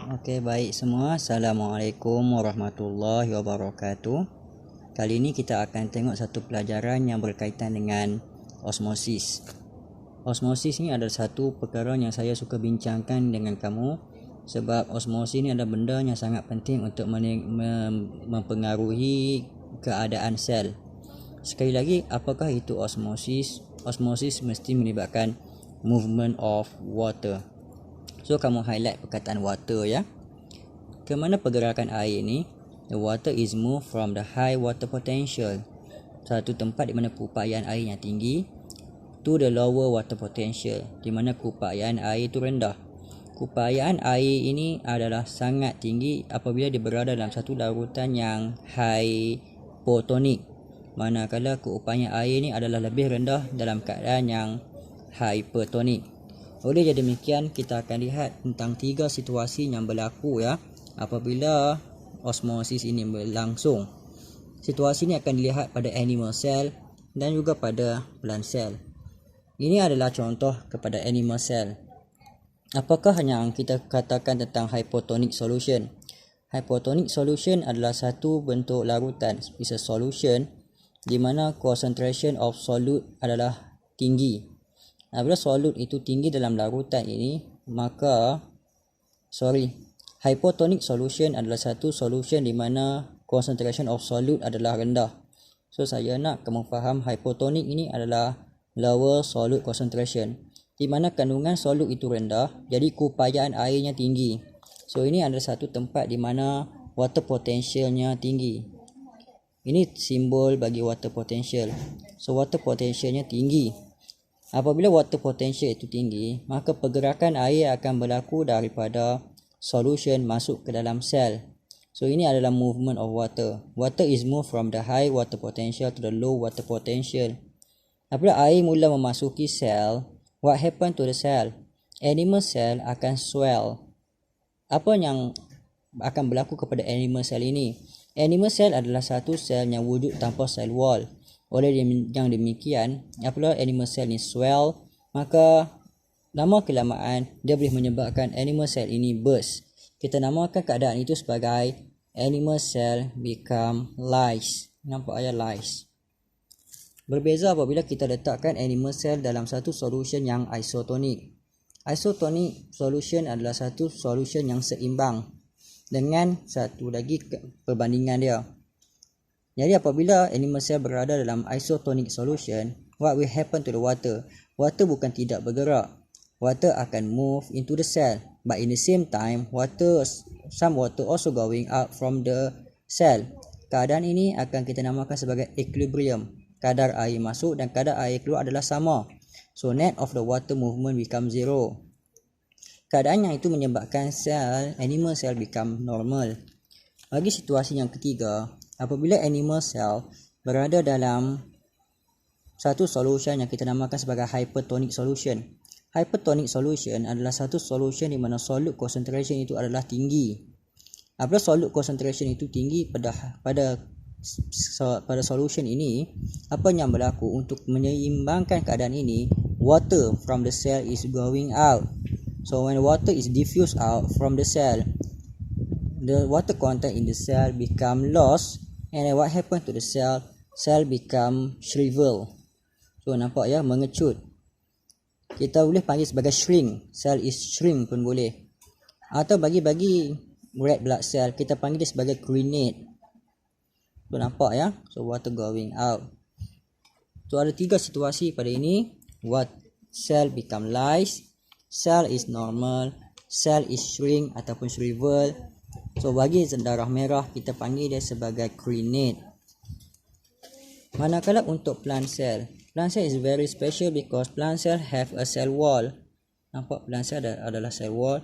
Okey, baik semua. Assalamualaikum warahmatullahi wabarakatuh. Kali ini kita akan tengok satu pelajaran yang berkaitan dengan osmosis. Osmosis ni adalah satu perkara yang saya suka bincangkan dengan kamu sebab osmosis ni adalah benda yang sangat penting untuk mempengaruhi keadaan sel. Sekali lagi, apakah itu osmosis? Osmosis mesti melibatkan movement of water. So kamu highlight perkataan water ya. Ke mana pergerakan air ni? The water is moved from the high water potential, satu tempat di mana keupayaan airnya tinggi, to the lower water potential, di mana keupayaan air itu rendah. Keupayaan air ini adalah sangat tinggi apabila dia berada dalam satu larutan yang hypotonic, manakala keupayaan air ini adalah lebih rendah dalam keadaan yang hypertonic. Oleh jadi demikian, kita akan lihat tentang 3 situasi yang berlaku ya apabila osmosis ini berlangsung. Situasi ini akan dilihat pada animal cell dan juga pada plant cell. Ini adalah contoh kepada animal cell. Apakah yang kita katakan tentang hypotonic solution? Hypotonic solution adalah satu bentuk larutan, is a solution di mana concentration of solute adalah tinggi. Apabila solut itu tinggi dalam larutan ini, hypotonic solution adalah satu solution di mana concentration of solute adalah rendah. So saya nak kamu faham hypotonic ini adalah lower solute concentration, di mana kandungan solut itu rendah, jadi keupayaan airnya tinggi. So ini adalah satu tempat di mana water potentialnya tinggi. Ini simbol bagi water potential. So water potentialnya tinggi. Apabila water potential itu tinggi, maka pergerakan air akan berlaku daripada solution masuk ke dalam sel. So ini adalah movement of water. Water is moved from the high water potential to the low water potential. Apabila air mula memasuki sel, what happen to the cell? Animal cell akan swell. Apa yang akan berlaku kepada animal cell ini? Animal cell adalah satu sel yang wujud tanpa cell wall. Oleh yang demikian, apabila animal cell ni swell, maka lama kelamaan dia boleh menyebabkan animal cell ini burst. Kita namakan keadaan itu sebagai animal cell become lyse. Nampak ya, lyse. Berbeza apabila kita letakkan animal cell dalam satu solution yang isotonic. Isotonic solution adalah satu solution yang seimbang dengan satu lagi perbandingan dia. Jadi apabila animal cell berada dalam isotonic solution, what will happen to the water? Water bukan tidak bergerak. Water akan move into the cell, but in the same time, some water also going out from the cell. Keadaan ini akan kita namakan sebagai equilibrium. Kadar air masuk dan kadar air keluar adalah sama. So net of the water movement become zero. Keadaan yang itu menyebabkan animal cell become normal. Bagi situasi yang ketiga, apabila animal cell berada dalam satu solution yang kita namakan sebagai hypertonic solution. Hypertonic solution adalah satu solution di mana solute concentration itu adalah tinggi. Apabila solute concentration itu tinggi pada solution ini, apa yang berlaku untuk menyeimbangkan keadaan ini? Water from the cell is going out. So when water is diffused out from the cell, the water content in the cell become lost, and then what happen to the cell? Cell become shrivel. So nampak ya, mengecut. Kita boleh panggil sebagai shrink. Cell is shrink pun boleh. Atau bagi red blood cell, kita panggil dia sebagai crenate. So nampak ya. So water going out. So ada 3 situasi pada ini. What cell become lyse, cell is normal, cell is shrink ataupun shrivel. So bagi darah merah, kita panggil dia sebagai crenate. Manakala untuk plant cell is very special because plant cell have a cell wall. Nampak, plant cell adalah cell wall.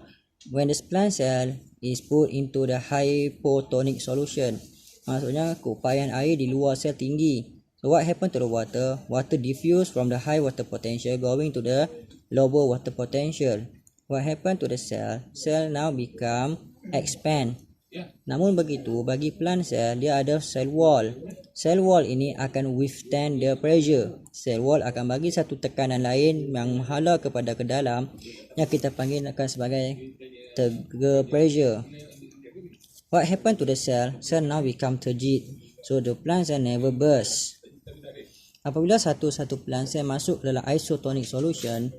When this plant cell is put into the hypotonic solution, maksudnya keupayaan air di luar sel tinggi. So what happen to the water? Water diffuse from the high water potential going to the lower water potential. What happen to the cell? Cell now become expand. Namun begitu, bagi plant cell, dia ada cell wall. Cell wall ini akan withstand the pressure. Cell wall akan bagi satu tekanan lain yang menghala kepada ke dalam, yang kita panggil sebagai pressure. What happened to the cell? Cell now become turgid. So the plant cell never burst. Apabila satu plant cell masuk dalam isotonic solution,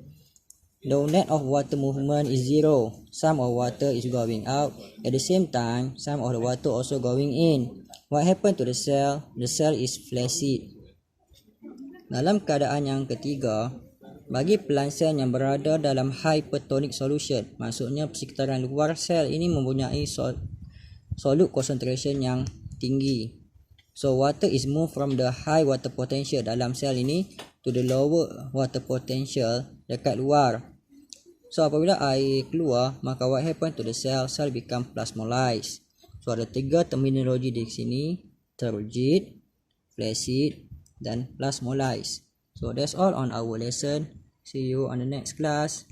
the net of water movement is zero. Some of water is going out. At the same time, some of the water also going in. What happened to the cell? The cell is flaccid. Dalam keadaan yang ketiga, bagi plant cell yang berada dalam hypertonic solution, maksudnya persekitaran luar sel ini mempunyai solute concentration yang tinggi. So water is moved from the high water potential dalam sel ini to the lower water potential dekat luar. So apabila air keluar, maka what happen to the cell? Cell become plasmolized. So ada 3 terminologi di sini, turgid, flaccid dan plasmolized. So that's all on our lesson. See you on the next class.